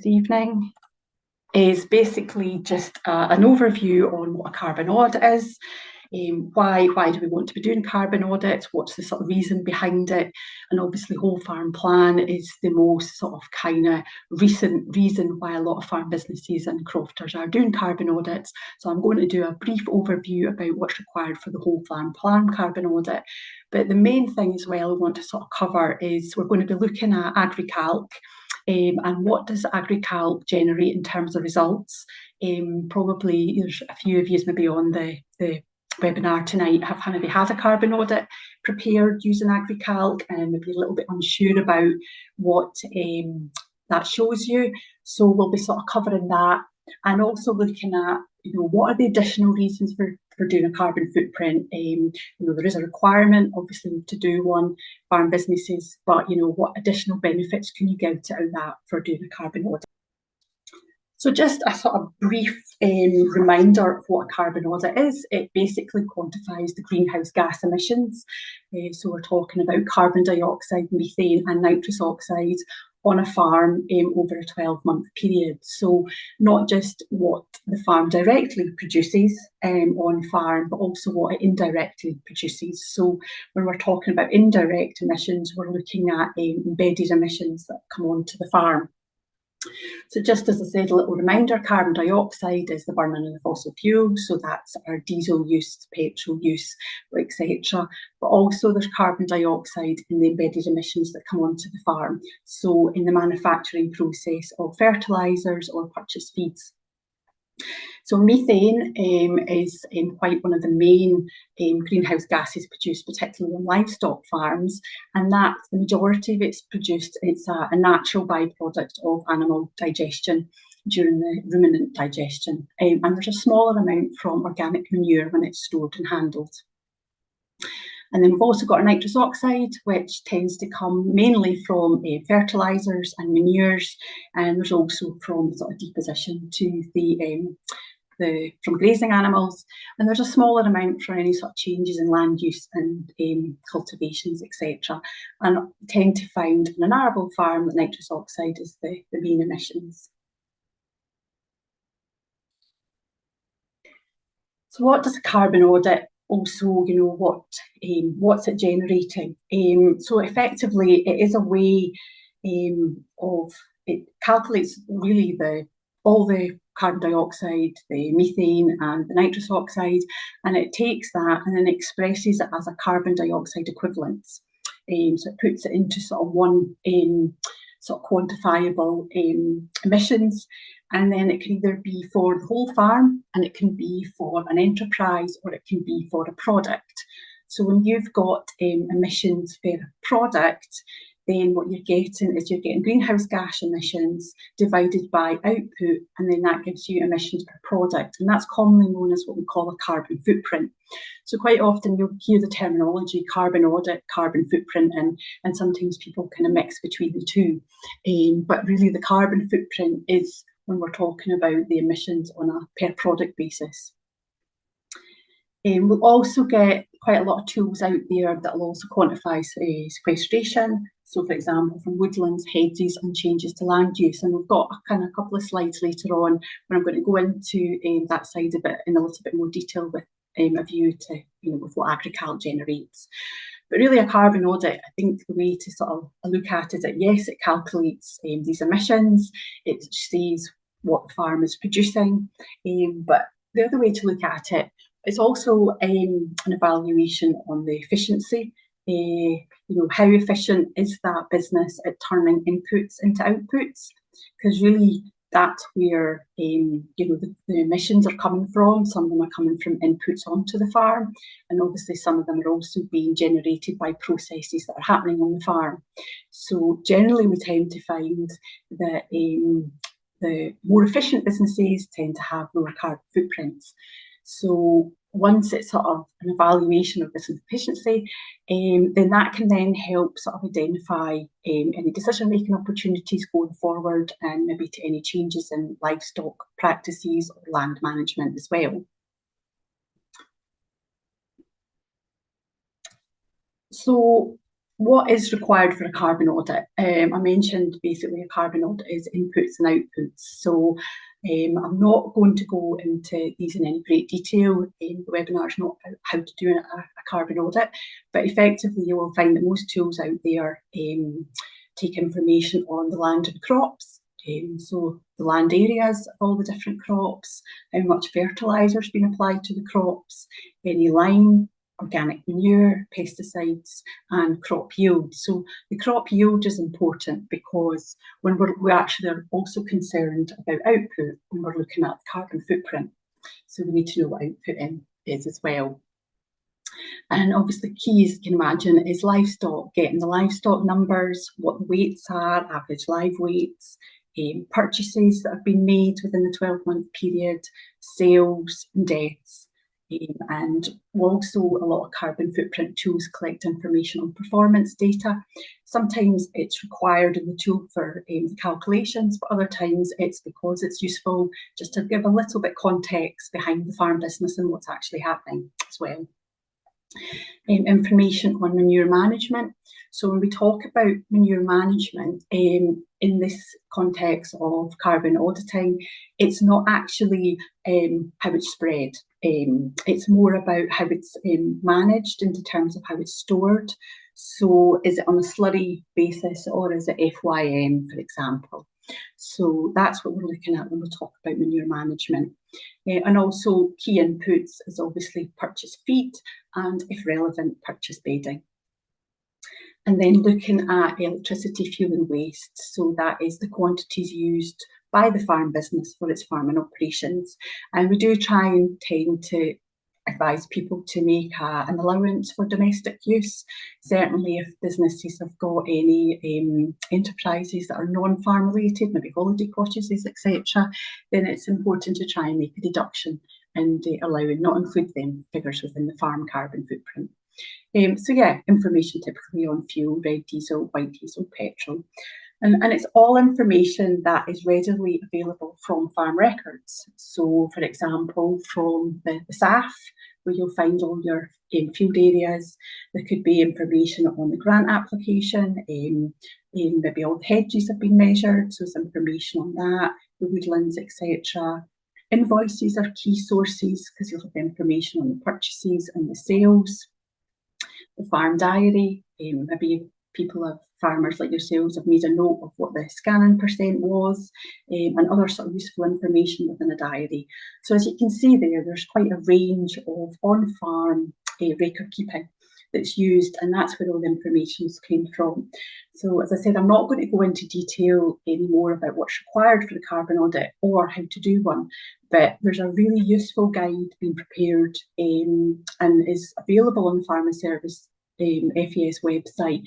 this evening is basically just an overview on what a carbon audit is. Why do we want to be doing carbon audits? What's the sort of reason behind it? And obviously whole farm plan is the most sort of kind of recent reason why a lot of farm businesses and crofters are doing carbon audits. So I'm going to do a brief overview about what's required for the whole farm plan carbon audit. But the main thing as well I want to sort of cover is we're going to be looking at AgriCalc. And what does AgriCalc generate in terms of results? Probably there's a few of you maybe on the webinar tonight have maybe had a carbon audit prepared using AgriCalc and maybe a little bit unsure about what that shows you. So we'll be sort of covering that and also looking at, what are the additional reasons for doing a carbon footprint. There is a requirement obviously to do one, farm businesses, but what additional benefits can you get out of that for doing a carbon audit? So just a sort of brief reminder of what a carbon audit is. It basically quantifies the greenhouse gas emissions. So we're talking about carbon dioxide, methane and nitrous oxide on a farm over a 12-month period. So not just what the farm directly produces on farm, but also what it indirectly produces. So when we're talking about indirect emissions, we're looking at embedded emissions that come onto the farm. So just as I said, a little reminder, carbon dioxide is the burning of the fossil fuels, so that's our diesel use, petrol use, etc. But also there's carbon dioxide in the embedded emissions that come onto the farm, so in the manufacturing process of fertilisers or purchased feeds. So methane is quite one of the main greenhouse gases produced, particularly on livestock farms, and that the majority of it's produced, it's a natural byproduct of animal digestion during the ruminant digestion, and there's a smaller amount from organic manure when it's stored and handled. And then we've also got our nitrous oxide, which tends to come mainly from fertilisers and manures, and there's also from sort of deposition to from grazing animals, and there's a smaller amount for any sort of changes in land use and cultivations, etc. And tend to find on an arable farm that nitrous oxide is the main emissions. So what does a carbon audit also, what's it generating? So effectively, it is a way it calculates really all the carbon dioxide, the methane and the nitrous oxide, and it takes that and then expresses it as a carbon dioxide equivalence. So it puts it into sort of one sort of quantifiable emissions, and then it can either be for the whole farm, and it can be for an enterprise, or it can be for a product. So when you've got emissions for a product, then what you're getting greenhouse gas emissions divided by output, and then that gives you emissions per product, and that's commonly known as what we call a carbon footprint. So quite often you'll hear the terminology carbon audit, carbon footprint, and sometimes people kind of mix between the two. But really the carbon footprint is when we're talking about the emissions on a per product basis. We'll also get quite a lot of tools out there that will also quantify sequestration. So for example, from woodlands, hedges and changes to land use. And we've got a couple of slides later on when I'm going to go into that side of it in a little bit more detail with a view to, with what AgriCalc generates. But really a carbon audit, I think the way to sort of look at it is that yes, it calculates these emissions, it says what the farm is producing, but the other way to look at it, it's also an evaluation on the efficiency. How efficient is that business at turning inputs into outputs? Because really that's where the emissions are coming from. Some of them are coming from inputs onto the farm, and obviously some of them are also being generated by processes that are happening on the farm. So generally we tend to find that the more efficient businesses tend to have lower carbon footprints. So once it's sort of an evaluation of business efficiency, then that can then help sort of identify any decision-making opportunities going forward, and maybe to any changes in livestock practices or land management as well. So what is required for a carbon audit? I mentioned basically a carbon audit is inputs and outputs. So I'm not going to go into these in any great detail. The webinar is not how to do a carbon audit, but effectively you will find that most tools out there take information on the land and crops. So the land areas of all the different crops, how much fertiliser has been applied to the crops, any lime, organic manure, pesticides, and crop yield. So the crop yield is important because when we're actually also concerned about output when we're looking at the carbon footprint. So we need to know what output in is as well. And obviously key, as you can imagine, is livestock, getting the livestock numbers, what the weights are, average live weights, purchases that have been made within the 12-month period, sales and deaths. And also a lot of carbon footprint tools collect information on performance data. Sometimes it's required in the tool for the calculations, but other times it's because it's useful just to give a little bit context behind the farm business and what's actually happening as well. Information on manure management. So when we talk about manure management in this context of carbon auditing, it's not actually how it's spread. It's more about how it's managed in terms of how it's stored. So is it on a slurry basis or is it FYM, for example? So that's what we're looking at when we talk about manure management. And also key inputs is obviously purchase feed and, if relevant, purchase bedding. And then looking at electricity, fuel and waste. So that is the quantities used by the farm business for its farming operations. And we do try and tend to advise people to make an allowance for domestic use. Certainly if businesses have got any enterprises that are non-farm related, maybe holiday cottages, etc., then it's important to try and make a deduction and allow and not include them figures within the farm carbon footprint. So yeah, information typically on fuel, red diesel, white diesel, petrol. And it's all information that is readily available from farm records. So, for example, from the SAF, where you'll find all your field areas. There could be information on the grant application, maybe all the hedges have been measured, so there's information on that, the woodlands, etc. Invoices are key sources because you'll have information on the purchases and the sales. The farm diary, maybe farmers like yourselves have made a note of what the scanning percent was, and other sort of useful information within a diary. So as you can see there's quite a range of on-farm record keeping that's used, and that's where all the information came from. So as I said, I'm not going to go into detail anymore about what's required for the carbon audit or how to do one, but there's a really useful guide being prepared and is available on the Farming Service FES website,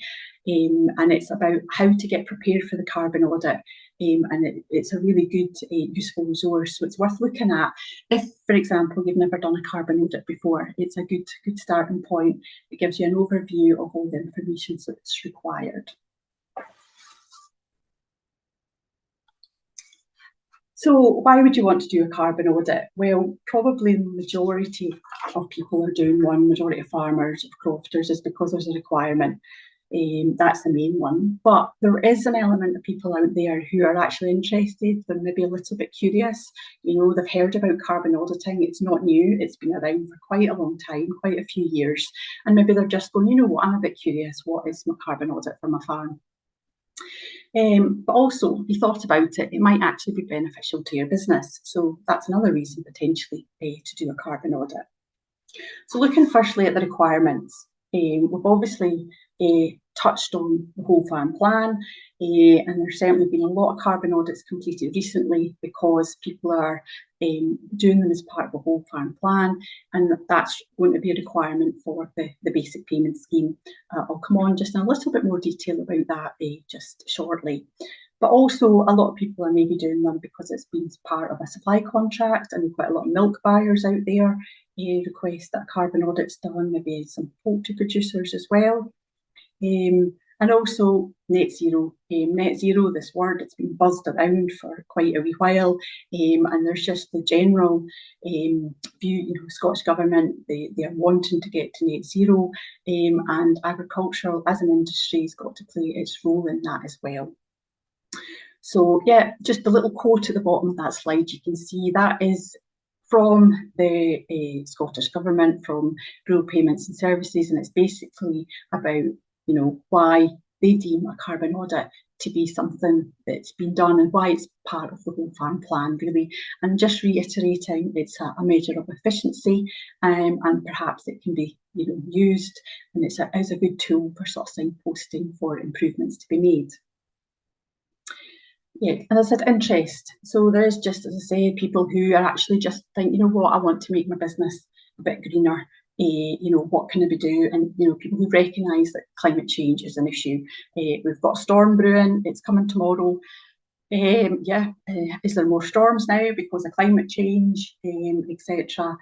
and it's about how to get prepared for the carbon audit, and it's a really good useful resource, so it's worth looking at if, for example, you've never done a carbon audit before. It's a good starting point. It gives you an overview of all the information that's required. So why would you want to do a carbon audit? Well, probably the majority of people are doing one, majority of farmers, of crofters, is because there's a requirement. That's the main one. But there is an element of people out there who are actually interested. They're maybe a little bit curious. You know, they've heard about carbon auditing. It's not new. It's been around for quite a long time, quite a few years. And maybe they're just going, you know what, I'm a bit curious. What is my carbon audit for my farm? But also, if you thought about it, it might actually be beneficial to your business. So that's another reason potentially to do a carbon audit. So looking firstly at the requirements, we've obviously touched on the whole farm plan, and there's certainly been a lot of carbon audits completed recently because people are doing them as part of the whole farm plan, and that's going to be a requirement for the basic payment scheme. I'll come on just in a little bit more detail about that just shortly. But also a lot of people are maybe doing them because it's been part of a supply contract, and quite a lot of milk buyers out there request that carbon audit's done, maybe some poultry producers as well. And also net zero. Net zero, this word, it's been buzzed around for quite a wee while, and there's just the general view, Scottish Government, they are wanting to get to net zero, and agriculture as an industry has got to play its role in that as well. So yeah, just a little quote at the bottom of that slide, you can see that is from the Scottish Government, from Rural Payments and Services, and it's basically about why they deem a carbon audit to be something that's been done and why it's part of the whole farm plan, really. And just reiterating, it's a measure of efficiency, and perhaps it can be used, and it's a good tool for sort of signposting for improvements to be made. Yeah, and I said interest. So there's just, as I said, people who are actually just think, I want to make my business a bit greener. What can I be doing? And people who recognise that climate change is an issue. We've got a storm brewing. It's coming tomorrow. Is there more storms now because of climate change, etc.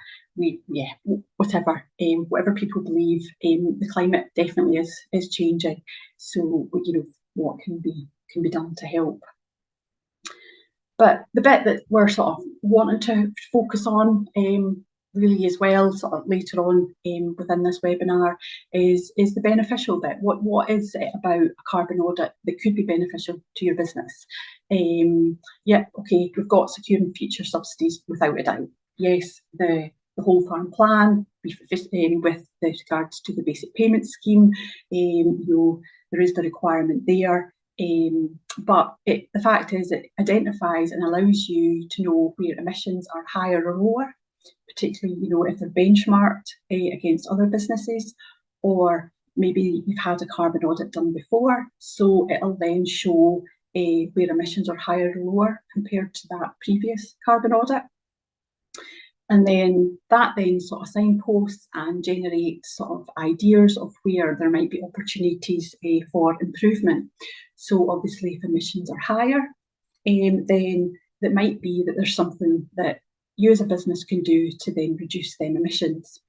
Whatever. Whatever people believe, the climate definitely is changing. So what can be done to help? But the bit that we're sort of wanting to focus on really as well, sort of later on within this webinar, is the beneficial bit. What is it about a carbon audit that could be beneficial to your business? Okay, we've got securing future subsidies without a doubt. Yes, the whole farm plan with regards to the basic payment scheme, there is the requirement there. But the fact is it identifies and allows you to know where emissions are higher or lower, particularly if they're benchmarked against other businesses, or maybe you've had a carbon audit done before, so it'll then show where emissions are higher or lower compared to that previous carbon audit. And then that sort of signposts and generates sort of ideas of where there might be opportunities for improvement. So obviously if emissions are higher, then it might be that there's something that you as a business can do to then reduce them emissions.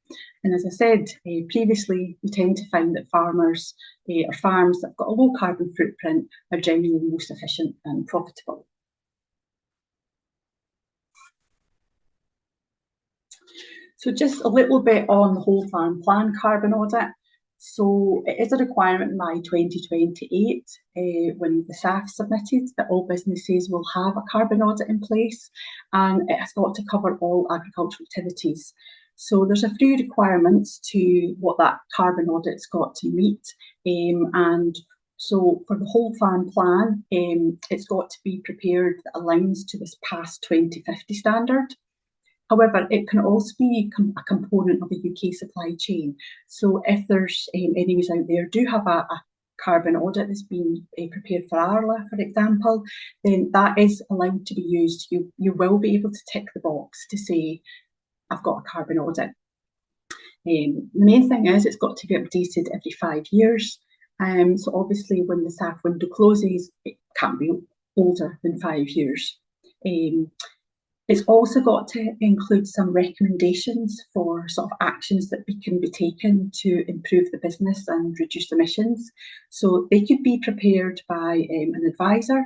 And as I said previously, we tend to find that farmers or farms that have got a low carbon footprint are generally the most efficient and profitable. So just a little bit on the whole farm plan carbon audit. So it is a requirement by 2028 when the SAF submitted that all businesses will have a carbon audit in place, and it has got to cover all agricultural activities. So there's a few requirements to what that carbon audit's got to meet, and so for the whole farm plan, it's got to be prepared that aligns to this past 2050 standard. However, it can also be a component of a UK supply chain. So if there's anyways out there do have a carbon audit that's been prepared for Arla, for example, then that is allowed to be used. You will be able to tick the box to say, I've got a carbon audit. The main thing is it's got to be updated every 5 years. So obviously when the SAF window closes, it can't be older than 5 years. It's also got to include some recommendations for sort of actions that can be taken to improve the business and reduce emissions. So they could be prepared by an advisor,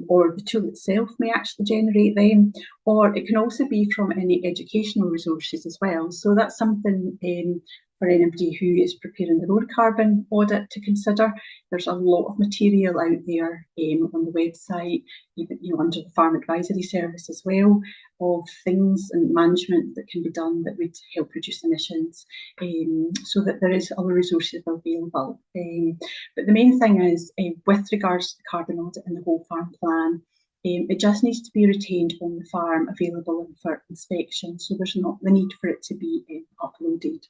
or the tool itself may actually generate them, or it can also be from any educational resources as well. So that's something for anybody who is preparing their own carbon audit to consider. There's a lot of material out there on the website, even under the Farm Advisory Service as well, of things and management that can be done that would help reduce emissions, so that there is other resources available. But the main thing is, with regards to the carbon audit and the whole farm plan, it just needs to be retained on the farm, available for inspection, so there's not the need for it to be uploaded.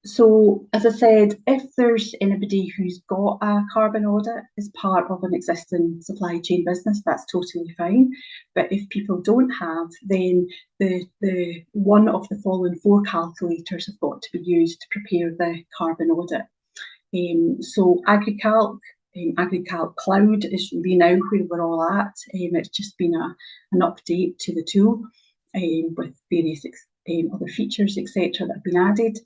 So, as I said, if there's anybody who's got a carbon audit as part of an existing supply chain business, that's totally fine. But if people don't have, then the one of the following 4 calculators have got to be used to prepare the carbon audit. So AgriCalc, AgriCalc Cloud is really now where we're all at. It's just been an update to the tool with various other features, etc., that have been added.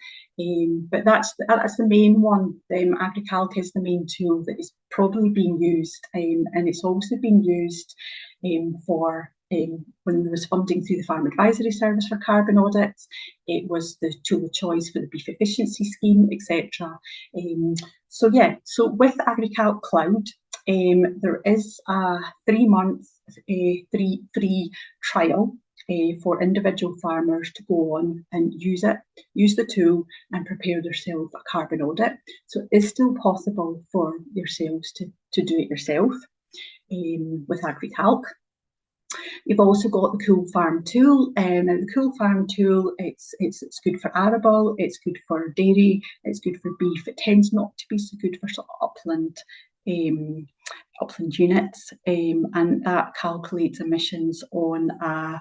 But that's the main one. AgriCalc is the main tool that is probably being used, and it's also been used for when there was funding through the Farm Advisory Service for carbon audits. It was the tool of choice for the beef efficiency scheme, etc. So with AgriCalc Cloud, there is a 3-month free trial for individual farmers to go on and use the tool and prepare themselves a carbon audit. So it is still possible for yourselves to do it yourself with AgriCalc. You've also got the Cool Farm tool, and the Cool Farm tool, it's good for arable, it's good for dairy, it's good for beef. It tends not to be so good for sort of upland units, and that calculates emissions on a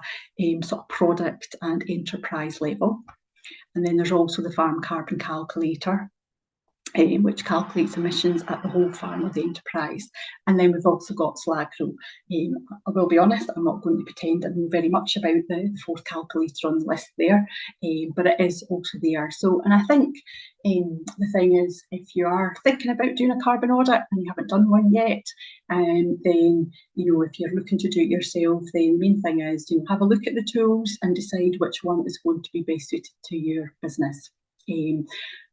sort of product and enterprise level. And then there's also the Farm Carbon Calculator, which calculates emissions at the whole farm or the enterprise. And then we've also got Slagro. I will be honest, I'm not going to pretend I know very much about the fourth calculator on the list there, but it is also there. So, and I think the thing is, if you are thinking about doing a carbon audit and you haven't done one yet, then, if you're looking to do it yourself, then the main thing is, have a look at the tools and decide which one is going to be best suited to your business.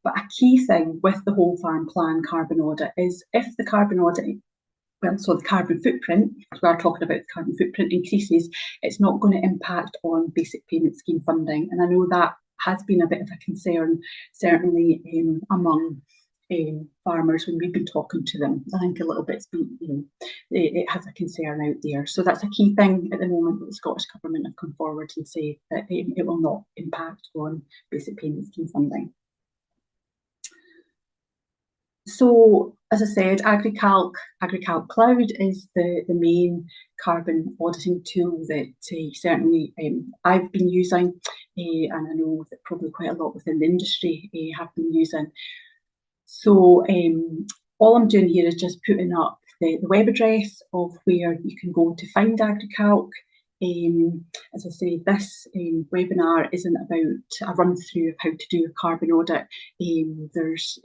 But a key thing with the whole farm plan carbon audit is if the carbon audit, the carbon footprint, because we are talking about the carbon footprint, increases, it's not going to impact on basic payment scheme funding. And I know that has been a bit of a concern, certainly among farmers when we've been talking to them. I think a little bit's been, it has a concern out there. So that's a key thing at the moment that the Scottish Government have come forward and say that it will not impact on basic payment scheme funding. So, as I said, AgriCalc Cloud is the main carbon auditing tool that certainly I've been using, and I know that probably quite a lot within the industry have been using. So all I'm doing here is just putting up the web address of where you can go to find AgriCalc. As I say, this webinar isn't about a run through of how to do a carbon audit. There's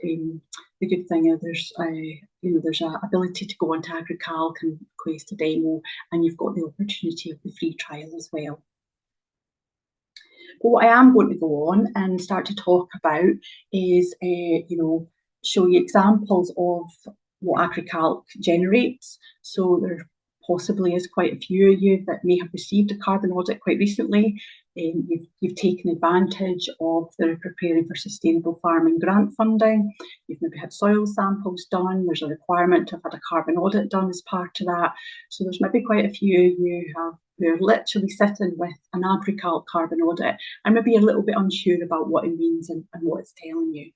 the good thing is there's an ability to go onto AgriCalc and request a demo, and you've got the opportunity of the free trial as well. But what I am going to go on and start to talk about is, show you examples of what AgriCalc generates. So there possibly is quite a few of you that may have received a carbon audit quite recently. You've taken advantage of the Preparing for Sustainable Farming grant funding. You've maybe had soil samples done. There's a requirement to have had a carbon audit done as part of that. So there's maybe quite a few of you who are literally sitting with an AgriCalc carbon audit and maybe a little bit unsure about what it means and what it's telling you.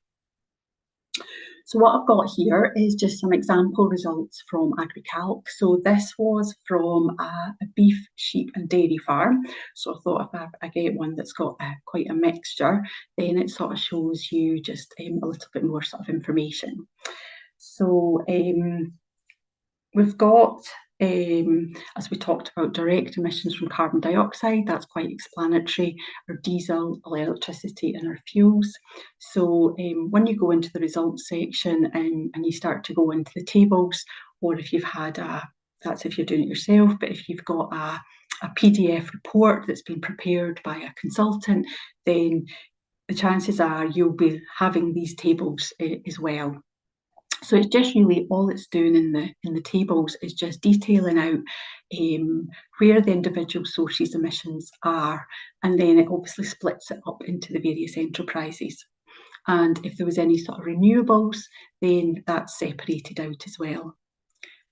So what I've got here is just some example results from AgriCalc. So this was from a beef, sheep and dairy farm. So I thought if I get one that's got quite a mixture, then it sort of shows you just a little bit more sort of information. So we've got, as we talked about, direct emissions from carbon dioxide. That's quite explanatory. Our diesel, our electricity and our fuels. So when you go into the results section and you start to go into the tables, or if you've had that's if you're doing it yourself, but if you've got a PDF report that's been prepared by a consultant, then the chances are you'll be having these tables as well. So it's just really all it's doing in the tables is just detailing out where the individual sources emissions are, and then it obviously splits it up into the various enterprises. And if there was any sort of renewables, then that's separated out as well.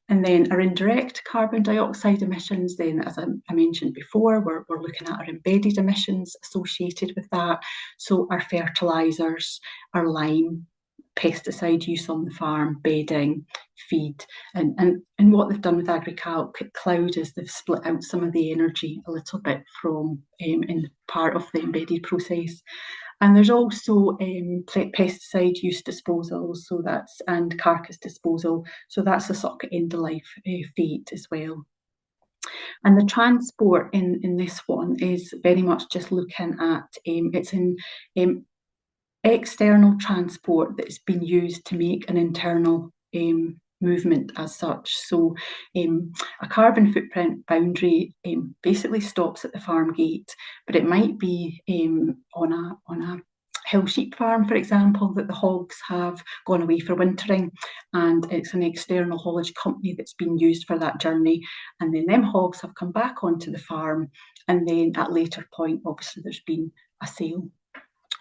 And then our indirect carbon dioxide emissions, then as I mentioned before, we're looking at our embedded emissions associated with that. So our fertilisers, our lime, pesticide use on the farm, bedding, feed, and what they've done with AgriCalc Cloud is they've split out some of the energy a little bit from in part of the embedded process. And there's also pesticide use disposal, so that's and carcass disposal, so that's a sort of end of life fate as well. And the transport in this one is very much just looking at, it's in external transport that's been used to make an internal movement as such. So a carbon footprint boundary basically stops at the farm gate, but it might be on a hill sheep farm, for example, that the hogs have gone away for wintering, and it's an external haulage company that's been used for that journey, and then them hogs have come back onto the farm, and then at a later point obviously there's been a sale.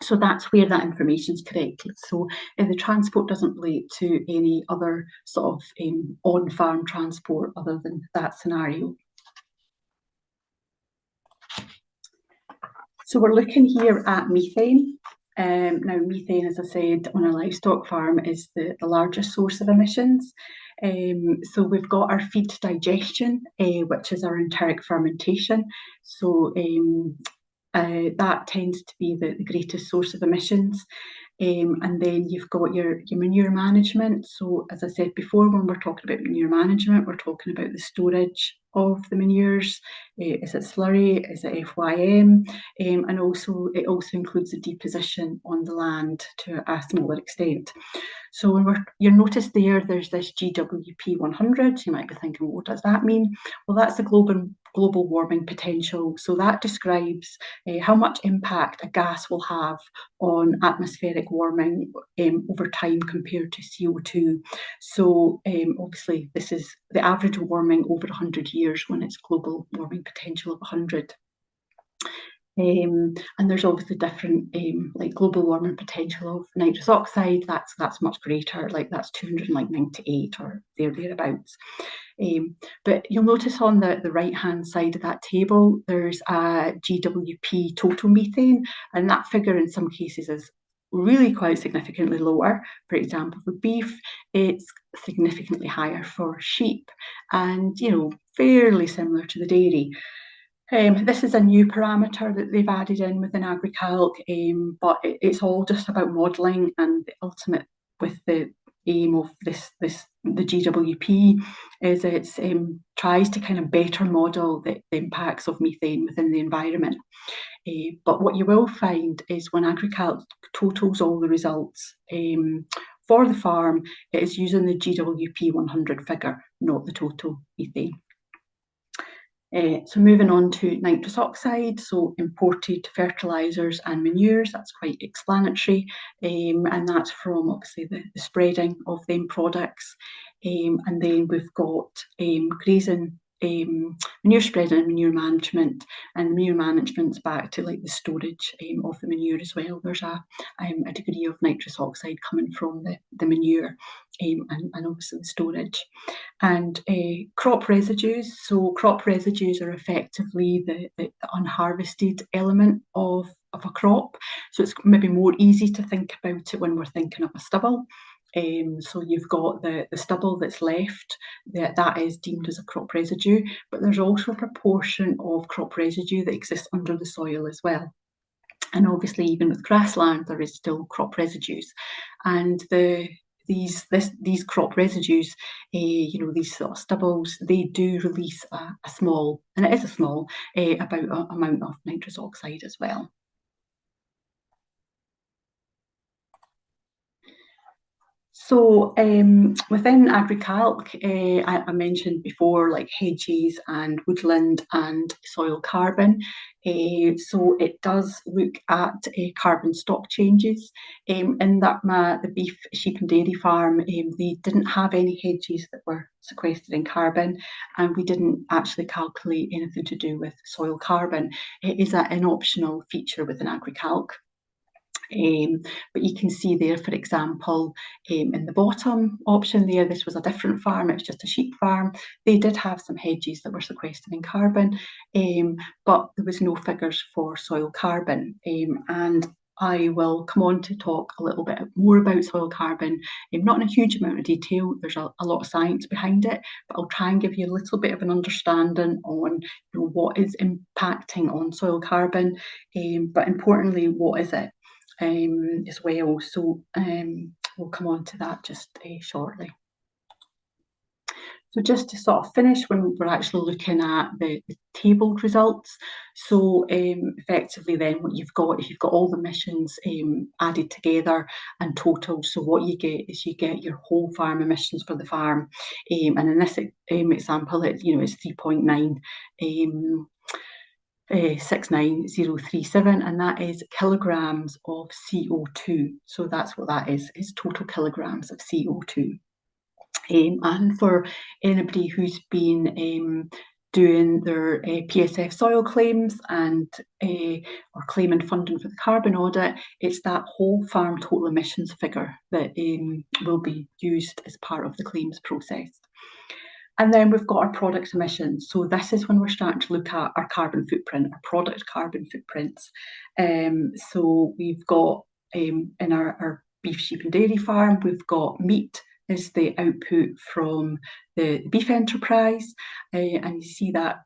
So that's where that information is correct. So the transport doesn't relate to any other sort of on-farm transport other than that scenario. So we're looking here at methane. Now methane, as I said, on a livestock farm is the largest source of emissions. So we've got our feed digestion, which is our enteric fermentation. So that tends to be the greatest source of emissions. And then you've got your manure management. So as I said before, when we're talking about manure management, we're talking about the storage of the manures. Is it slurry? Is it FYM? And also it also includes the deposition on the land to a smaller extent. So when you'll notice there's this GWP 100. You might be thinking, well, what does that mean? Well, that's the global warming potential. So that describes how much impact a gas will have on atmospheric warming over time compared to CO2. So obviously this is the average warming over 100 years when it's global warming potential of 100. And there's obviously different like global warming potential of nitrous oxide, that's much greater, like that's 298 or thereabouts. But you'll notice on the right hand side of that table there's a GWP total methane, and that figure in some cases is really quite significantly lower. For example, for beef it's significantly higher for sheep, and fairly similar to the dairy. This is a new parameter that they've added in within AgriCalc, but it's all just about modelling, and the ultimate with the aim of the GWP is it tries to kind of better model the impacts of methane within the environment. But what you will find is when AgriCalc totals all the results for the farm, it is using the GWP 100 figure, not the total methane. So moving on to nitrous oxide, so imported fertilisers and manures, that's quite explanatory, and that's from obviously the spreading of them products. And then we've got grazing, manure spreading and manure management, and manure management's back to like the storage of the manure as well. There's a degree of nitrous oxide coming from the manure and obviously the storage. And crop residues. So crop residues are effectively the unharvested element of a crop. So it's maybe more easy to think about it when we're thinking of a stubble. So you've got the stubble that's left, that is deemed as a crop residue, but there's also a proportion of crop residue that exists under the soil as well. And obviously even with grassland there is still crop residues, and these crop residues, these sort of stubbles, they do release a small, and it is a small, amount of nitrous oxide as well. So within AgriCalc, I mentioned before, like hedges and woodland and soil carbon. So it does look at carbon stock changes. In that the beef, sheep and dairy farm, they didn't have any hedges that were sequestering carbon, and we didn't actually calculate anything to do with soil carbon. It is an optional feature within AgriCalc. But you can see there, for example, in the bottom option there, this was a different farm, it was just a sheep farm. They did have some hedges that were sequestering carbon, but there was no figures for soil carbon. And I will come on to talk a little bit more about soil carbon, not in a huge amount of detail. There's a lot of science behind it, but I'll try and give you a little bit of an understanding on what is impacting on soil carbon, but importantly, what is it? As well. So we'll come on to that just shortly. So just to sort of finish, when we're actually looking at the tabled results, so effectively then what you've got, if you've got all the emissions added together and total, so what you get is you get your whole farm emissions for the farm, and in this example, it's 3.9 69037, and that is kilograms of CO2. So that's what that is total kilograms of CO2. And for anybody who's been doing their PSF soil claims and or claiming funding for the carbon audit, it's that whole farm total emissions figure that will be used as part of the claims process. And then we've got our product emissions. So this is when we're starting to look at our carbon footprint, our product carbon footprints. So we've got in our beef, sheep and dairy farm, we've got meat is the output from the beef enterprise, and you see that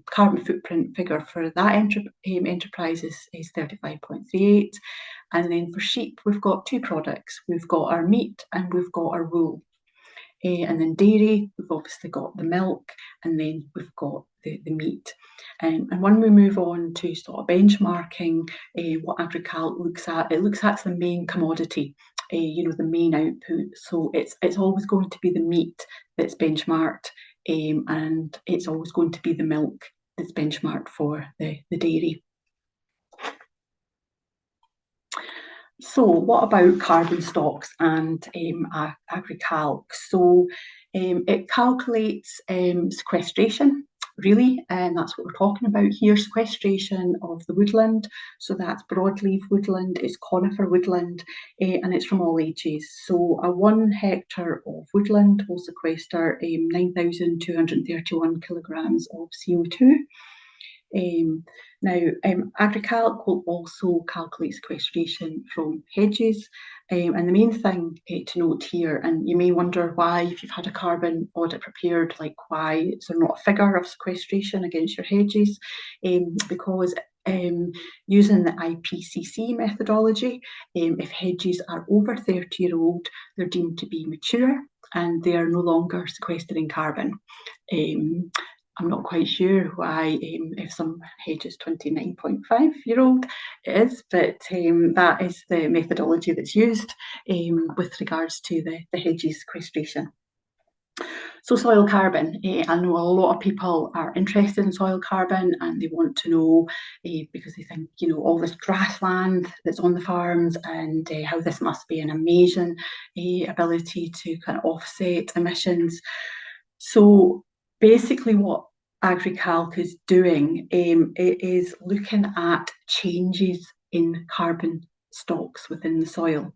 carbon footprint figure for that enterprise is 35.38. And then for sheep, we've got two products. We've got our meat and we've got our wool. And then dairy, we've obviously got the milk, and then we've got the meat. And when we move on to sort of benchmarking, what AgriCalc looks at, it looks at the main commodity, the main output. So it's always going to be the meat that's benchmarked, and it's always going to be the milk that's benchmarked for the dairy. So what about carbon stocks and AgriCalc? So it calculates sequestration, really, and that's what we're talking about here, sequestration of the woodland. So that's broadleaf woodland, it's conifer woodland, and it's from all ages. So a 1 hectare of woodland will sequester 9,231 kilograms of CO2. Now, AgriCalc will also calculate sequestration from hedges, and the main thing to note here, and you may wonder why, if you've had a carbon audit prepared, like why is there not a figure of sequestration against your hedges? Because using the IPCC methodology, if hedges are over 30-year-old, they're deemed to be mature and they are no longer sequestering carbon. I'm not quite sure why, if some hedge is 29.5-year-old it is, but that is the methodology that's used with regards to the hedges sequestration. So soil carbon, I know a lot of people are interested in soil carbon and they want to know, because they think, all this grassland that's on the farms and how this must be an amazing ability to kind of offset emissions. So basically what AgriCalc is doing, it is looking at changes in carbon stocks within the soil.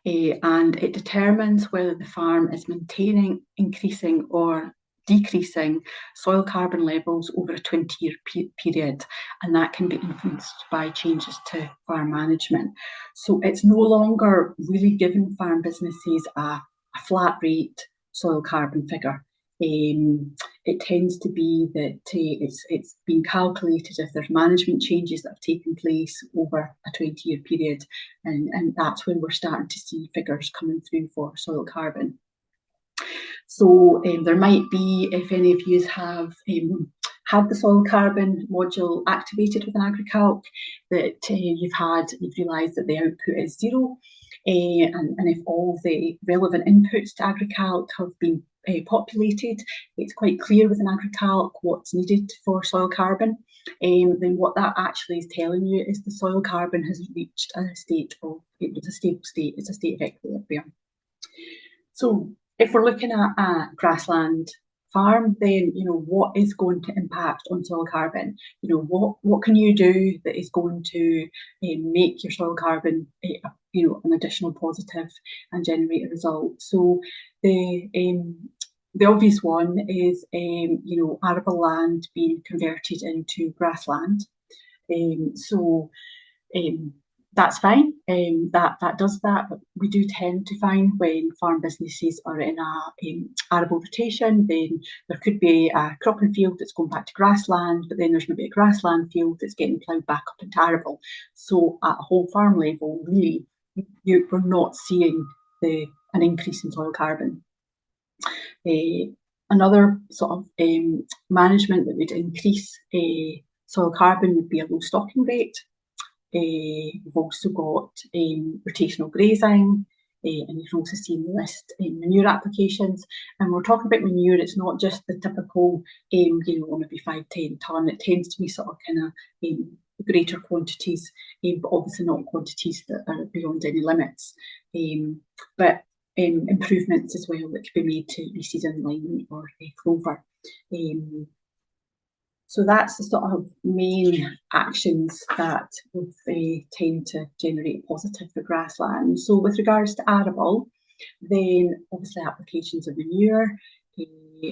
And it determines whether the farm is maintaining, increasing or decreasing soil carbon levels over a 20-year period, and that can be influenced by changes to farm management. So it's no longer really giving farm businesses a flat rate soil carbon figure. It tends to be that it's been calculated if there's management changes that have taken place over a 20-year period, and that's when we're starting to see figures coming through for soil carbon. So there might be, if any of you have had the soil carbon module activated within AgriCalc, that you've realised that the output is zero, and if all the relevant inputs to AgriCalc have been populated, it's quite clear within AgriCalc what's needed for soil carbon, then what that actually is telling you is the soil carbon has reached a state of, it's a stable state, it's a state of equilibrium. So if we're looking at a grassland farm, then what is going to impact on soil carbon? What can you do that is going to make your soil carbon an additional positive and generate a result? So the obvious one is arable land being converted into grassland. That's fine, that does that, but we do tend to find when farm businesses are in a arable rotation, then there could be a cropping field that's going back to grassland, but then there's maybe a grassland field that's getting ploughed back up into arable. So at a whole farm level, really, we're not seeing an increase in soil carbon. Another sort of management that would increase soil carbon would be a low stocking rate. We've also got rotational grazing, and you can also see in the list manure applications. And we're talking about manure, it's not just the typical, maybe 5-10 tonne. It tends to be sort of kind of greater quantities, but obviously not quantities that are beyond any limits. But improvements as well that could be made to reseeding lime or clover. So that's the sort of main actions that would tend to generate positive for grassland. So with regards to arable, then obviously applications of manure,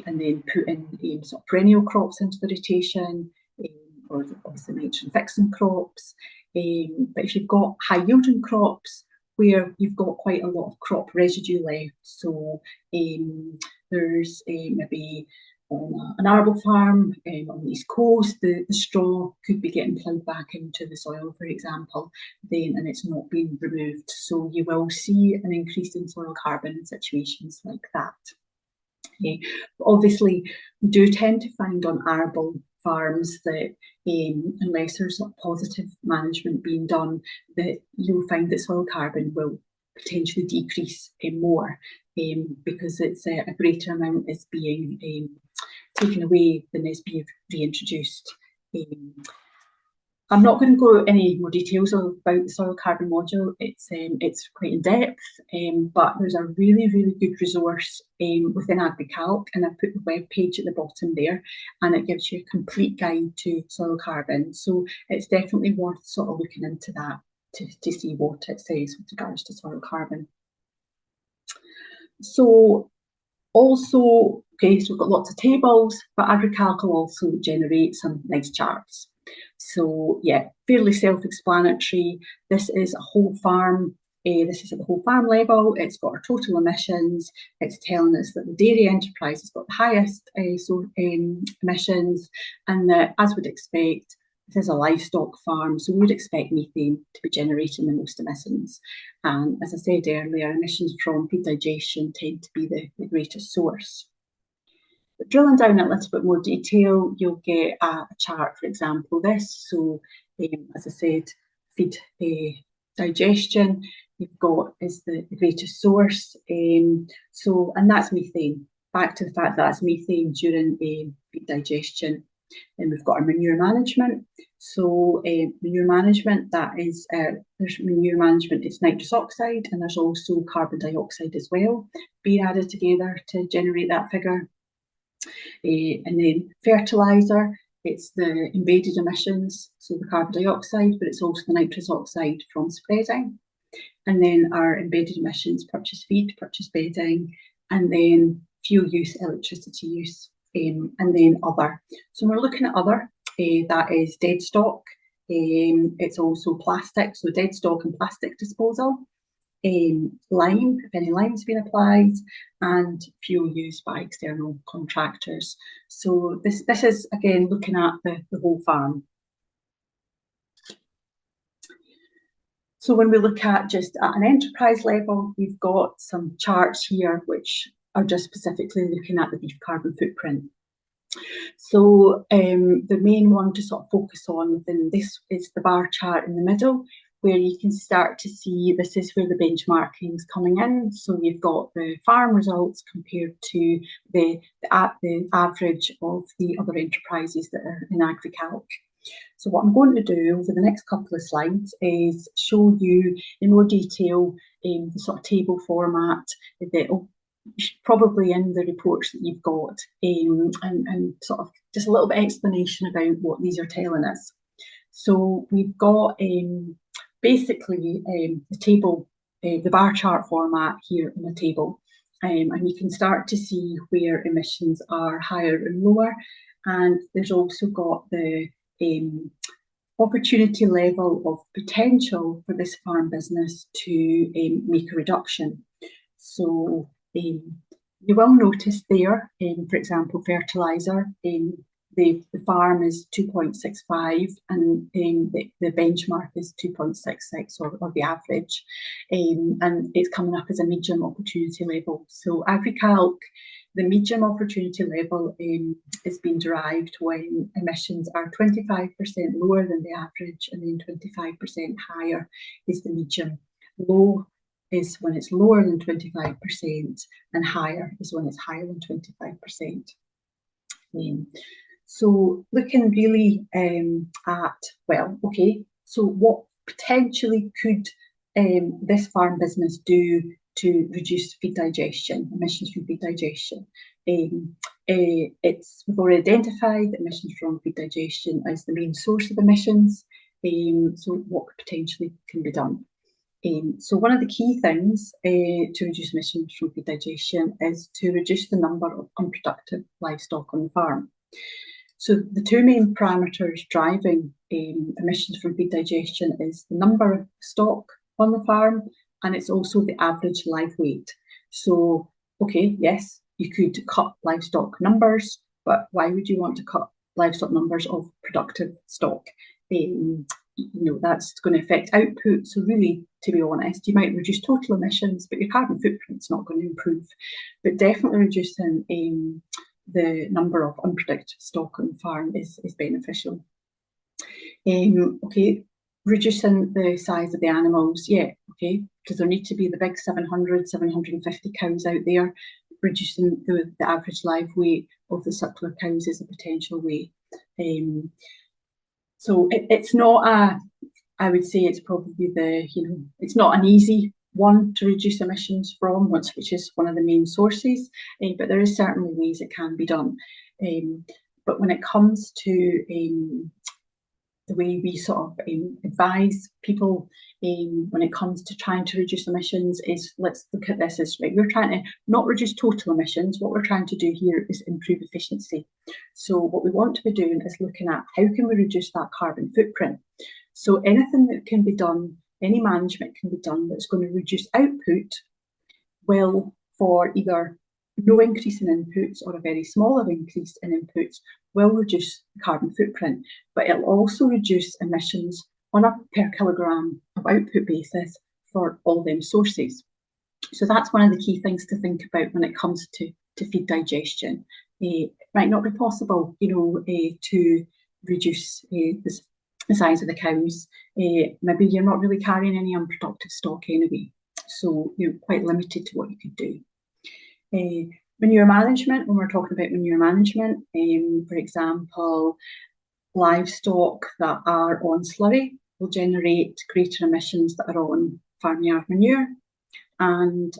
and then putting sort of perennial crops into the rotation, or obviously nitrogen fixing crops. But if you've got high yielding crops where you've got quite a lot of crop residue left, so there's maybe on an arable farm on the East Coast, the straw could be getting ploughed back into the soil, for example, and it's not being removed. So you will see an increase in soil carbon in situations like that. Okay. But obviously, we do tend to find on arable farms that unless there's a positive management being done, that you'll find that soil carbon will potentially decrease more because it's a greater amount is being taken away than is being reintroduced. I'm not going to go any more details about the soil carbon module. It's quite in depth, but there's a really, really good resource within AgriCalc, and I've put the web page at the bottom there, and it gives you a complete guide to soil carbon. So it's definitely worth sort of looking into that to see what it says with regards to soil carbon. So also, okay, so we've got lots of tables, but AgriCalc will also generate some nice charts. So yeah, fairly self-explanatory. This is a whole farm. This is at the whole farm level. It's got our total emissions. It's telling us that the dairy enterprise has got the highest emissions, and that, as we'd expect, this is a livestock farm, so we would expect methane to be generating the most emissions. And as I said earlier, emissions from feed digestion tend to be the greatest source. But drilling down a little bit more detail, you'll get a chart, for example, this. So, as I said, feed digestion, you've got is the greatest source. And that's methane. Back to the fact that that's methane during feed digestion. And we've got our manure management. So manure management, there's manure management, it's nitrous oxide, and there's also carbon dioxide as well being added together to generate that figure. And then fertiliser, it's the embedded emissions, so the carbon dioxide, but it's also the nitrous oxide from spreading. And then our embedded emissions, purchase feed, purchase bedding, and then fuel use, electricity use, and then other. So we're looking at other, that is dead stock. It's also plastic, so dead stock and plastic disposal. Lime, if any lime's been applied, and fuel used by external contractors. So this is again looking at the whole farm. So when we look at just at an enterprise level, we've got some charts here which are just specifically looking at the beef carbon footprint. So the main one to sort of focus on within this is the bar chart in the middle, where you can start to see this is where the benchmarking is coming in. So you've got the farm results compared to the average of the other enterprises that are in AgriCalc. So what I'm going to do over the next couple of slides is show you in more detail the sort of table format that probably in the reports that you've got, and sort of just a little bit of explanation about what these are telling us. So we've got basically the table, the bar chart format here in the table, and you can start to see where emissions are higher and lower, and there's also got the opportunity level of potential for this farm business to make a reduction. So you will notice there, for example, fertiliser, the farm is 2.65 and the benchmark is 2.66 or the average, and it's coming up as a medium opportunity level. So AgriCalc the medium opportunity level is being derived when emissions are 25% lower than the average, and then 25% higher is the medium. Low is when it's lower than 25%, and higher is when it's higher than 25%. So looking really at, well, okay, so what potentially could this farm business do to reduce feed digestion, emissions from feed digestion? We've already identified that emissions from feed digestion is the main source of emissions. So what potentially can be done? So one of the key things to reduce emissions from feed digestion is to reduce the number of unproductive livestock on the farm. So the two main parameters driving emissions from feed digestion is the number of stock on the farm, and it's also the average live weight. So, okay, yes, you could cut livestock numbers, but why would you want to cut livestock numbers of productive stock? That's going to affect output. So really, to be honest, you might reduce total emissions, but your carbon footprint's not going to improve. But definitely reducing the number of unproductive stock on the farm is beneficial. Okay, reducing the size of the animals, yeah, okay, because there need to be the big 700, 750 cows out there. Reducing the average live weight of the suckler cows is a potential way. So it's not I would say it's probably it's not an easy one to reduce emissions from, which is one of the main sources, but there is certainly ways it can be done. But when it comes to the way we sort of advise people when it comes to trying to reduce emissions is, let's look at this as, right, we're trying to not reduce total emissions. What we're trying to do here is improve efficiency. So what we want to be doing is looking at how can we reduce that carbon footprint. So anything that can be done, any management can be done that's going to reduce output will, for either no increase in inputs or a very smaller increase in inputs, will reduce the carbon footprint, but it'll also reduce emissions on a per kilogram of output basis for all them sources. So that's one of the key things to think about when it comes to feed digestion. It might not be possible, to reduce the size of the cows. Maybe you're not really carrying any unproductive stock anyway, so you're quite limited to what you could do. Manure management, when we're talking about manure management, for example, livestock that are on slurry will generate greater emissions that are on farmyard manure, and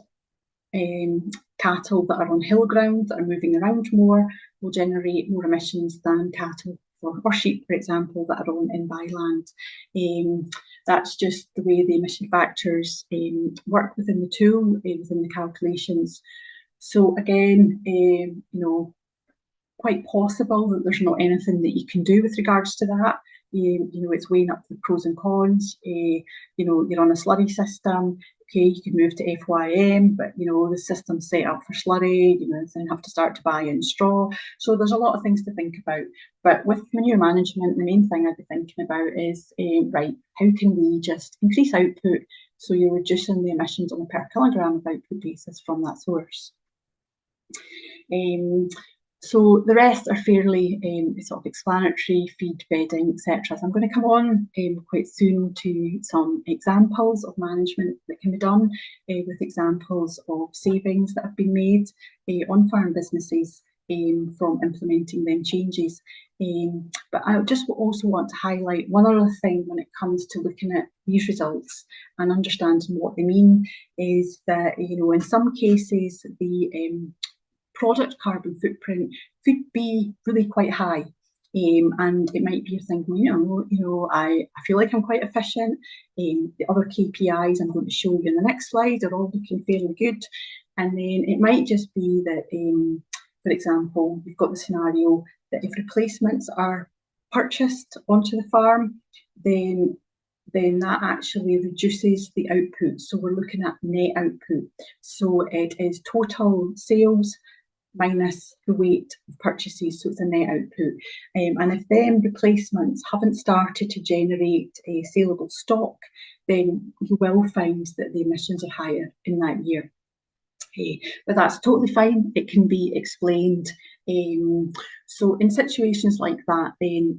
cattle that are on hill ground that are moving around more will generate more emissions than cattle or sheep, for example, that are on in byland. That's just the way the emission factors work within the tool, within the calculations. So again, quite possible that there's not anything that you can do with regards to that. It's weighing up the pros and cons. You're on a slurry system. Okay, you can move to FYM, but the system's set up for slurry. Then have to start to buy in straw. So there's a lot of things to think about. But with manure management, the main thing I'd be thinking about is right, how can we just increase output so you're reducing the emissions on a per kilogram of output basis from that source. So the rest are fairly sort of explanatory, feed, bedding, etc. So I'm going to come on quite soon to some examples of management that can be done with examples of savings that have been made on farm businesses from implementing them changes. But I just also want to highlight one other thing when it comes to looking at these results and understanding what they mean is that, in some cases, the product carbon footprint could be really quite high. And it might be you're thinking, I feel like I'm quite efficient. The other KPIs I'm going to show you in the next slide are all looking fairly good. And then it might just be that, for example, we've got the scenario that if replacements are purchased onto the farm, then that actually reduces the output. So we're looking at net output. So it is total sales minus the weight of purchases, so it's a net output. And if then replacements haven't started to generate a saleable stock, then you will find that the emissions are higher in that year. But that's totally fine. It can be explained. So in situations like that, then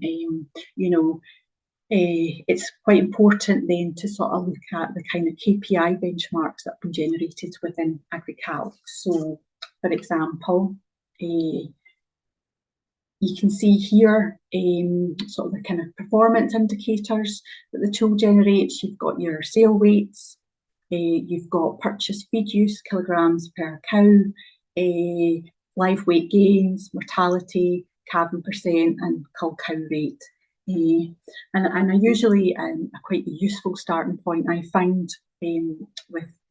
it's quite important then to sort of look at the kind of KPI benchmarks that have been generated within AgriCalc. So, for example, you can see here sort of the kind of performance indicators that the tool generates. You've got your sale weights, you've got purchase feed use, kilograms per cow, live weight gains, mortality, calving percent, and cull cow rate. And I usually a quite a useful starting point I find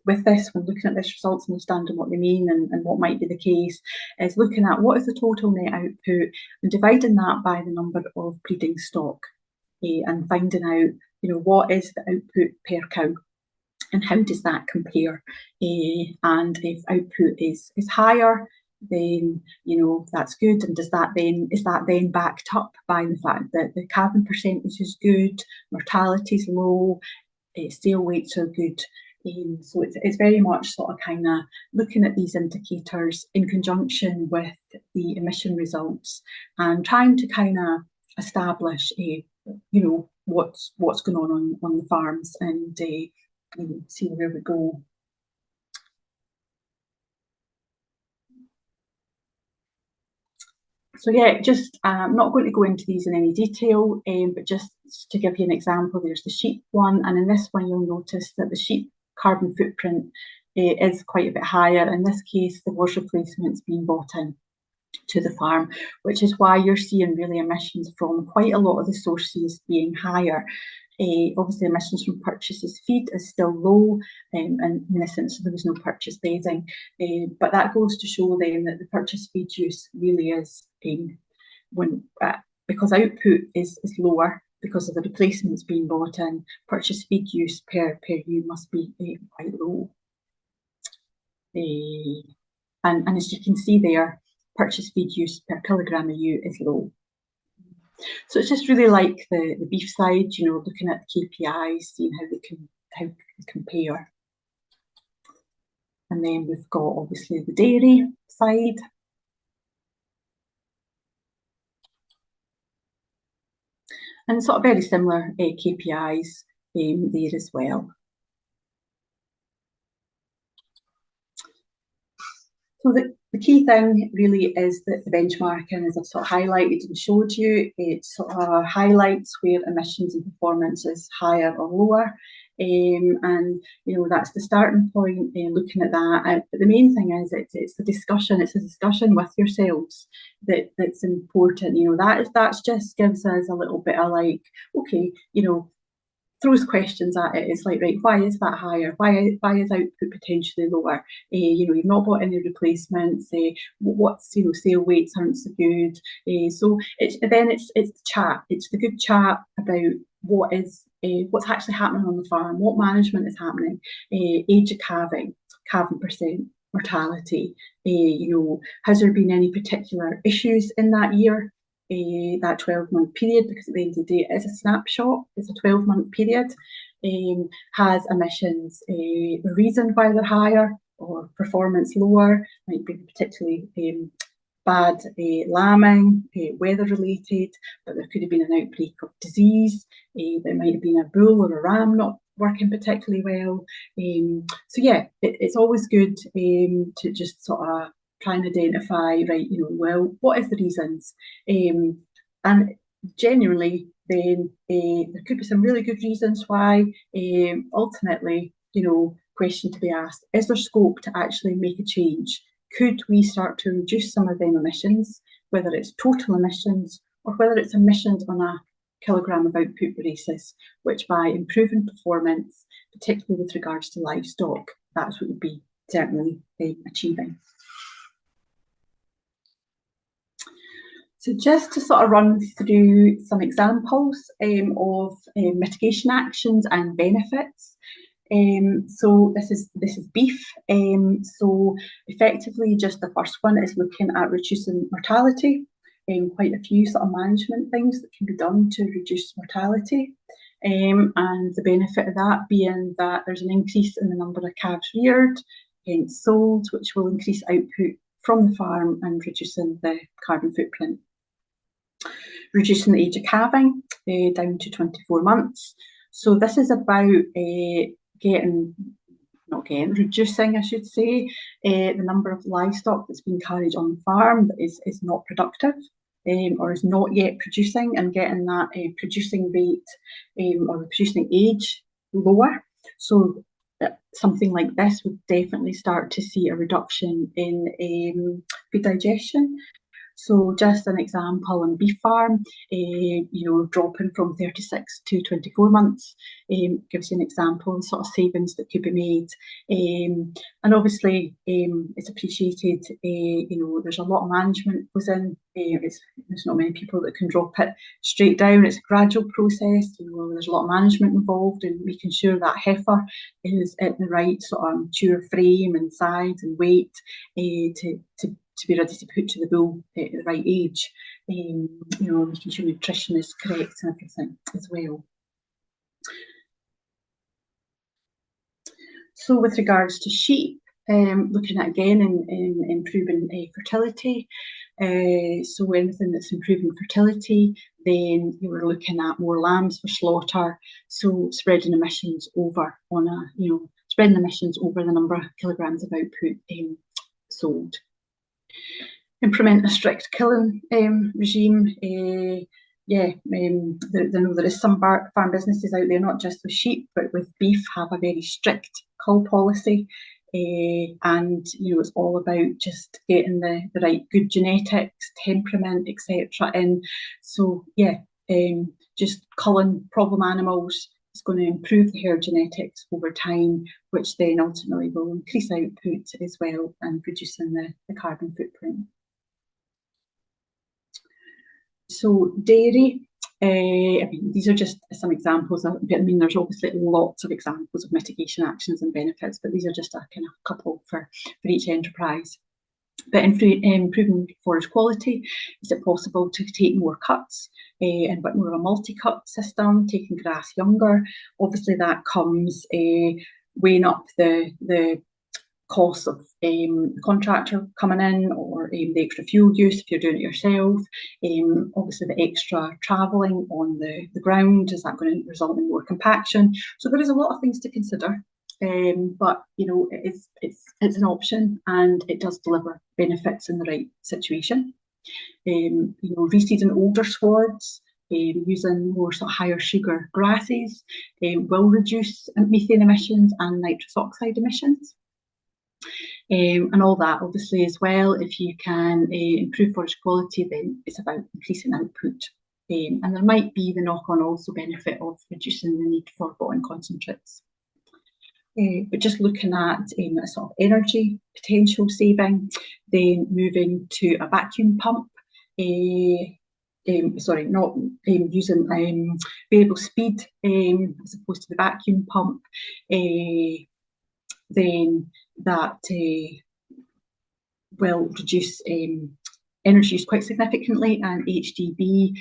with this, when looking at this results and understanding what they mean and what might be the case, is looking at what is the total net output and dividing that by the number of breeding stock, and finding out, what is the output per cow and how does that compare. And if output is higher, then that's good. And is that then backed up by the fact that the calving percentage is good, mortality is low, sale weights are good. So it's very much sort of kind of looking at these indicators in conjunction with the emission results and trying to kind of establish what's going on the farms and see where we go. So yeah, just I'm not going to go into these in any detail, but just to give you an example, there's the sheep one, and in this one you'll notice that the sheep carbon footprint is quite a bit higher. In this case, the wash replacement's being bought in to the farm, which is why you're seeing really emissions from quite a lot of the sources being higher. Obviously, emissions from purchases feed is still low, and in this instance there was no purchase bedding, but that goes to show then that the purchase feed use really is because output is lower because of the replacements being bought in, purchase feed use per ewe must be quite low. And as you can see there, purchase feed use per kilogram of ewe is low. So it's just really like the beef side, looking at the KPIs, seeing how they compare. And then we've got obviously the dairy side. And sort of very similar KPIs there as well. So the key thing really is that the benchmarking, as I've sort of highlighted and showed you, it sort of highlights where emissions and performance is higher or lower. And that's the starting point, looking at that. But the main thing is it's the discussion. It's a discussion with yourselves that's important. That just gives us a little bit of like, okay, throws questions at it. It's like, right, why is that higher? Why is output potentially lower? You've not bought any replacements. What's sale weights aren't so good. So it's chat. It's the good chat about what's actually happening on the farm, what management is happening, age of calving percent, mortality. Has there been any particular issues in that year? That 12-month period, because at the end of the day it is a snapshot, it's a 12-month period. Has emissions the reason why they're higher or performance lower? Might be particularly bad lambing, weather related, but there could have been an outbreak of disease. There might have been a bull or a ram not working particularly well. So yeah, it's always good to just sort of try and identify, right, well, what is the reasons? And genuinely, then there could be some really good reasons why. Ultimately, question to be asked, is there scope to actually make a change? Could we start to reduce some of them emissions, whether it's total emissions or whether it's emissions on a kilogram of output basis, which by improving performance, particularly with regards to livestock, that's what we'd be certainly achieving. So just to sort of run through some examples of mitigation actions and benefits. So this is beef. So effectively, just the first one is looking at reducing mortality. Quite a few sort of management things that can be done to reduce mortality. And the benefit of that being that there's an increase in the number of calves reared, hence sold, which will increase output from the farm and reducing the carbon footprint. Reducing the age of calving down to 24 months. So this is about reducing, I should say, the number of livestock that's being carried on the farm that is not productive or is not yet producing, and getting that producing rate or the producing age lower. So something like this would definitely start to see a reduction in feed digestion. So just an example, on a beef farm, dropping from 36 to 24 months gives you an example of sort of savings that could be made. And obviously, it's appreciated, there's a lot of management goes in. There's not many people that can drop it straight down. It's a gradual process. There's a lot of management involved in making sure that heifer is at the right sort of mature frame and size and weight to be ready to put to the bull at the right age, making sure nutrition is correct and everything as well. So with regards to sheep, looking at again in improving fertility, so anything that's improving fertility, then you were looking at more lambs for slaughter, so spreading emissions over spreading emissions over the number of kilograms of output sold. Implement a strict killing regime. There is some farm businesses out there, not just with sheep, but with beef, have a very strict cull policy. And it's all about just getting the right good genetics, temperament, etc. in. So just culling problem animals is going to improve the herd genetics over time, which then ultimately will increase output as well and reducing the carbon footprint. So dairy, these are just some examples. There's obviously lots of examples of mitigation actions and benefits, but these are just a kind of couple for each enterprise. But improving forage quality, is it possible to take more cuts and but more of a multi-cut system, taking grass younger? Obviously that comes weighing up the cost of the contractor coming in, or the extra fuel use if you're doing it yourself. Obviously the extra travelling on the ground, is that going to result in more compaction? So there is a lot of things to consider. But it's an option, and it does deliver benefits in the right situation. Reseeding older swards, using more sort of higher sugar grasses will reduce methane emissions and nitrous oxide emissions. And all that obviously as well. If you can improve forage quality, then it's about increasing output. And there might be the knock-on also benefit of reducing the need for bottom concentrates. But just looking at a sort of energy potential saving, then moving to a vacuum pump, not using variable speed as opposed to the vacuum pump, then that will reduce energy use quite significantly, and HDB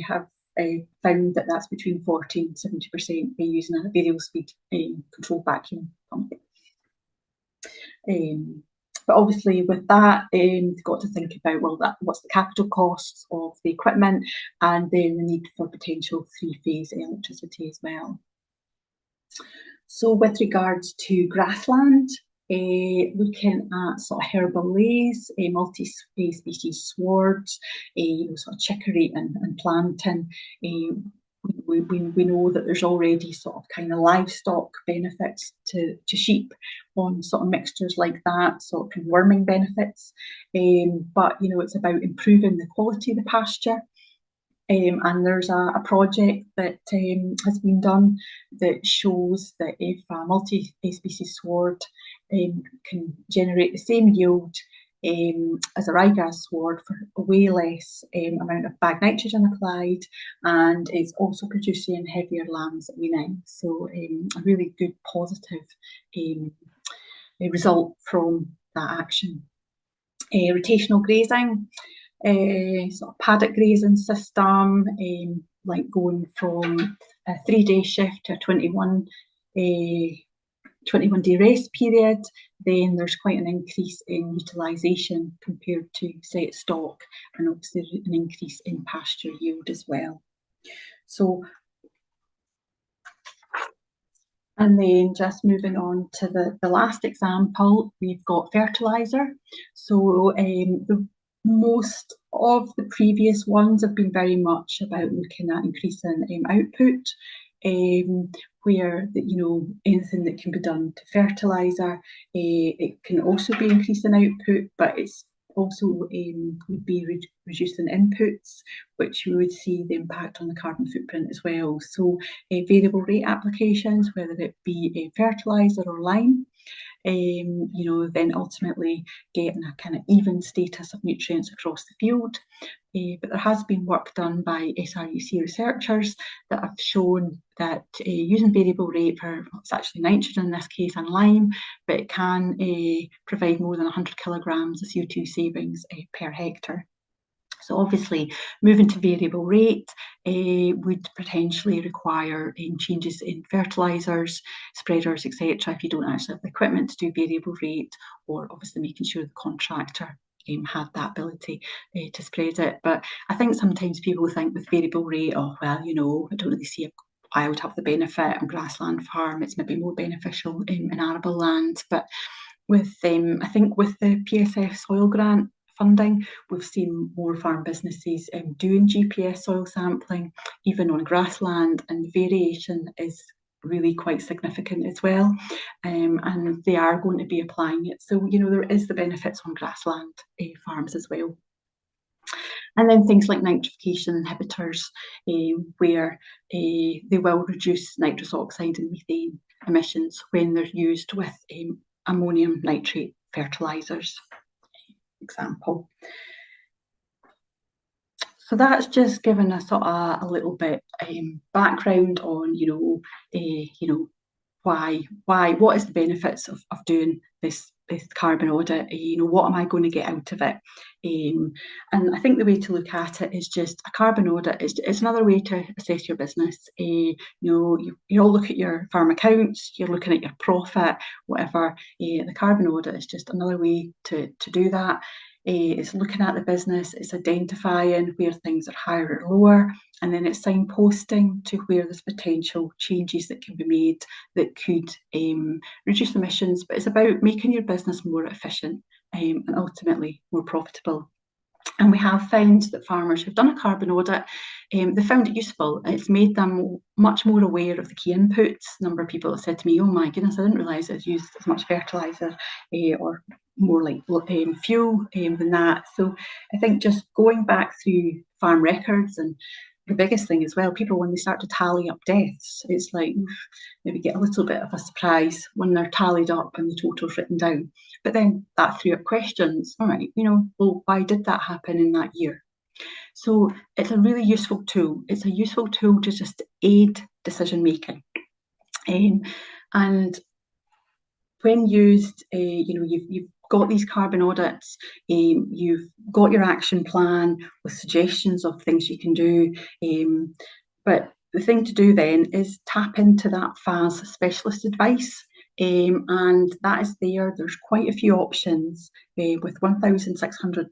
have found that that's between 40 and 70% by using a variable speed controlled vacuum pump. But obviously with that, you've got to think about, what's the capital costs of the equipment, and then the need for potential three-phase electricity as well. So with regards to grassland, looking at sort of herbal lays, multi-species swards, sort of chicory and plantain. We know that there's already sort of kind of livestock benefits to sheep on sort of mixtures like that, sort of worming benefits. But it's about improving the quality of the pasture. And there's a project that has been done that shows that if a multi-species sward can generate the same yield as a ryegrass sward for way less amount of bag nitrogen applied, and it's also producing heavier lambs at weaning. So a really good positive result from that action. Rotational grazing. Sort of paddock grazing system, like going from a 3-day shift to a 21 21-day rest period, then there's quite an increase in utilisation compared to set stock, and obviously an increase in pasture yield as well. So, and then just moving on to the last example, we've got fertiliser. So the most of the previous ones have been very much about looking at increasing output, where anything that can be done to fertiliser, it can also be increasing output, but it's also would be reducing inputs, which we would see the impact on the carbon footprint as well. So variable rate applications, whether it be fertiliser or lime, then ultimately getting a kind of even status of nutrients across the field. But there has been work done by SRUC researchers that have shown that using variable rate for, it's actually nitrogen in this case and lime, but it can provide more than 100 kilograms of CO2 savings per hectare. So obviously moving to variable rate would potentially require changes in fertilisers, spreaders, etc. if you don't actually have the equipment to do variable rate, or obviously making sure the contractor had that ability to spread it. But I think sometimes people think with variable rate, oh well, I don't really see why I would have the benefit on grassland farm. It's maybe more beneficial in arable land. But with I think with the PSF soil grant funding, we've seen more farm businesses doing GPS soil sampling, even on grassland, and the variation is really quite significant as well, and they are going to be applying it. So, there is the benefits on grassland farms as well. And then things like nitrification inhibitors, where they will reduce nitrous oxide and methane emissions when they're used with ammonium nitrate fertilisers, example. So that's just given us sort of a little bit background on, what is the benefits of doing this carbon audit? What am I going to get out of it? And I think the way to look at it is just a carbon audit. It's another way to assess your business. You all look at your farm accounts, you're looking at your profit, whatever. The carbon audit is just another way to do that. It's looking at the business, it's identifying where things are higher or lower, and then it's signposting to where there's potential changes that can be made that could reduce emissions. But it's about making your business more efficient and ultimately more profitable. And we have found that farmers who've done a carbon audit, they found it useful. It's made them much more aware of the key inputs. A number of people have said to me, oh my goodness, I didn't realise it was used as much fertiliser or more like fuel than that. So I think just going back through farm records, and the biggest thing as well, people when they start to tally up deaths, it's like maybe get a little bit of a surprise when they're tallied up and the total's written down. But then that threw up questions. All right, well, why did that happen in that year? So it's a really useful tool. It's a useful tool to just aid decision making. And when used, you've got these carbon audits, you've got your action plan with suggestions of things you can do. But the thing to do then is tap into that FAS specialist advice. And that is there. There's quite a few options with £1,600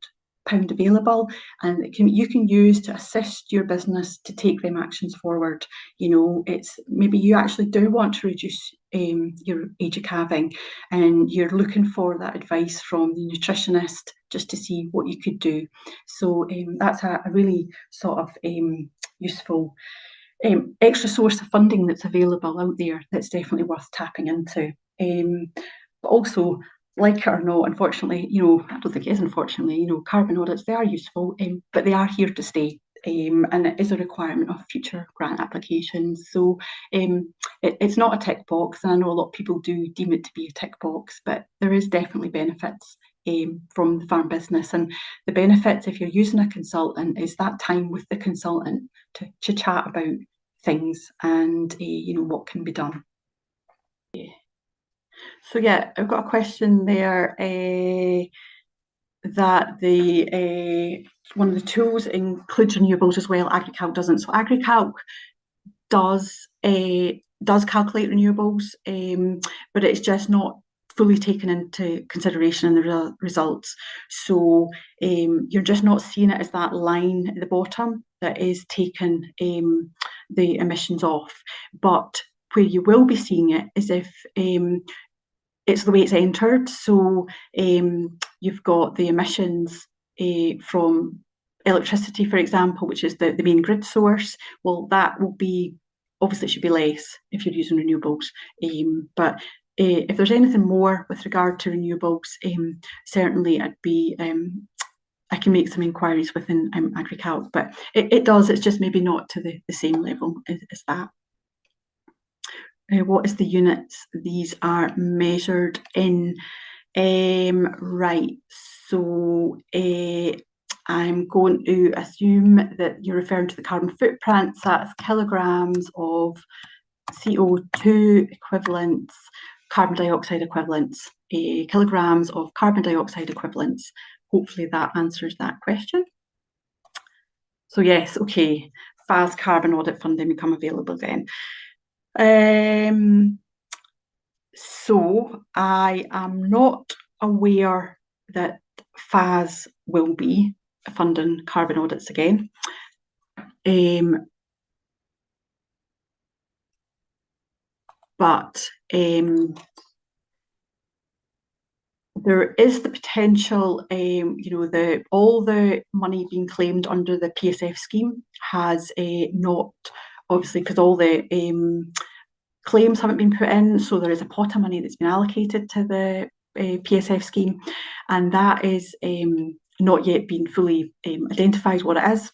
available, and you can use to assist your business to take them actions forward. It's maybe you actually do want to reduce your age of calving, and you're looking for that advice from the nutritionist just to see what you could do. So that's a really sort of useful extra source of funding that's available out there that's definitely worth tapping into. But also, like it or not, unfortunately, I don't think it is unfortunately, carbon audits, they are useful, but they are here to stay. And it is a requirement of future grant applications. So it's not a tick box, and I know a lot of people do deem it to be a tick box, but there is definitely benefits from the farm business. And the benefits, if you're using a consultant, is that time with the consultant to chat about things and what can be done. So yeah, I've got a question there that one of the tools includes renewables as well. AgriCalc doesn't. So AgriCalc does does calculate renewables, but it's just not fully taken into consideration in the results. So you're just not seeing it as that line at the bottom that is taking the emissions off. But where you will be seeing it is if it's the way it's entered. So you've got the emissions from electricity, for example, which is the main grid source. Well, that will be, obviously it should be less if you're using renewables. But if there's anything more with regard to renewables, certainly I'd be, I can make some inquiries within AgriCalc, but it does, it's just maybe not to the same level as that. What is the units these are measured in? Right, so I'm going to assume that you're referring to the carbon footprints. That's kilograms of CO2 equivalents, carbon dioxide equivalents, kilograms of carbon dioxide equivalents. Hopefully that answers that question. So yes, okay, FAS carbon audit funding become available then. So I am not aware that FAS will be funding carbon audits again. But there is the potential, all the money being claimed under the PSF scheme has not, obviously, because all the claims haven't been put in, so there is a pot of money that's been allocated to the PSF scheme, and that is not yet been fully identified what it is.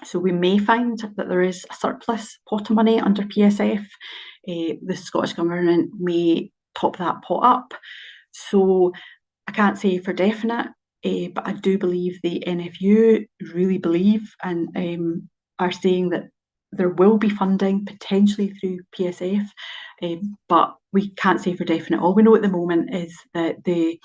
So we may find that there is a surplus pot of money under PSF. The Scottish Government may top that pot up. So I can't say for definite, but I do believe the NFU really believe and are saying that there will be funding potentially through PSF, but we can't say for definite. All we know at the moment is that the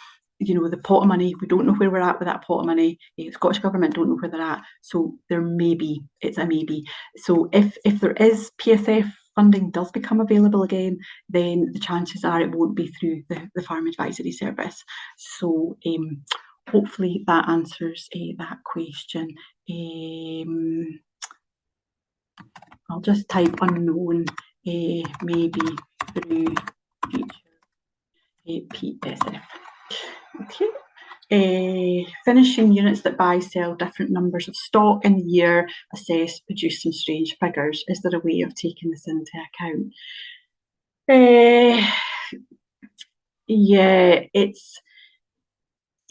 pot of money, we don't know where we're at with that pot of money. The Scottish Government don't know where they're at, so there may be, it's a maybe. So if there is PSF funding does become available again, then the chances are it won't be through the Farm Advisory Service. So hopefully that answers that question. I'll just type unknown, maybe through future PSF. Okay. Finishing units that buy, sell different numbers of stock in the year, assess, produce some strange figures. Is there a way of taking this into account? Yeah, it's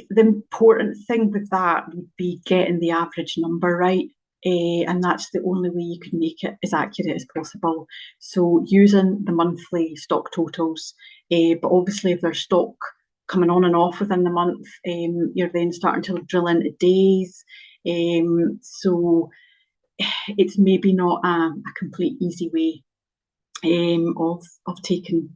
the important thing with that would be getting the average number right. And that's the only way you can make it as accurate as possible. So using the monthly stock totals, but obviously if there's stock coming on and off within the month, you're then starting to drill into days. So it's maybe not a complete easy way of taking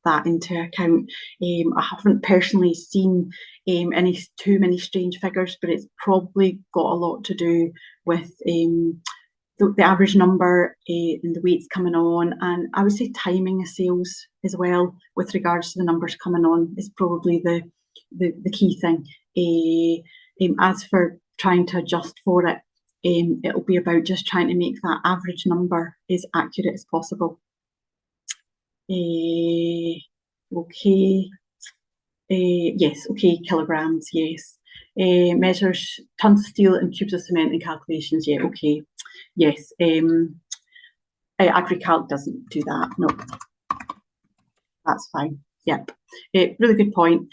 that into account. I haven't personally seen too many strange figures, but it's probably got a lot to do with the average number and the way it's coming on, and I would say timing of sales as well with regards to the numbers coming on is probably the key thing. As for trying to adjust for it, it'll be about just trying to make that average number as accurate as possible. Okay. Yes, okay, kilograms, yes. Measures tons of steel and cubes of cement in calculations, yeah, okay. Yes, AgriCalc doesn't do that, no. That's fine, yep. Really good point.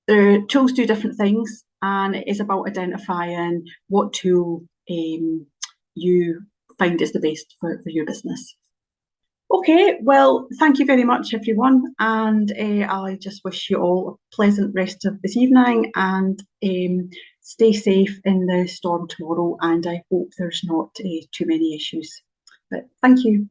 The tools do different things, and it is about identifying what tool you find is the best for your business. Okay, well, thank you very much, everyone, and I just wish you all a pleasant rest of this evening, and stay safe in the storm tomorrow, and I hope there's not too many issues. But thank you.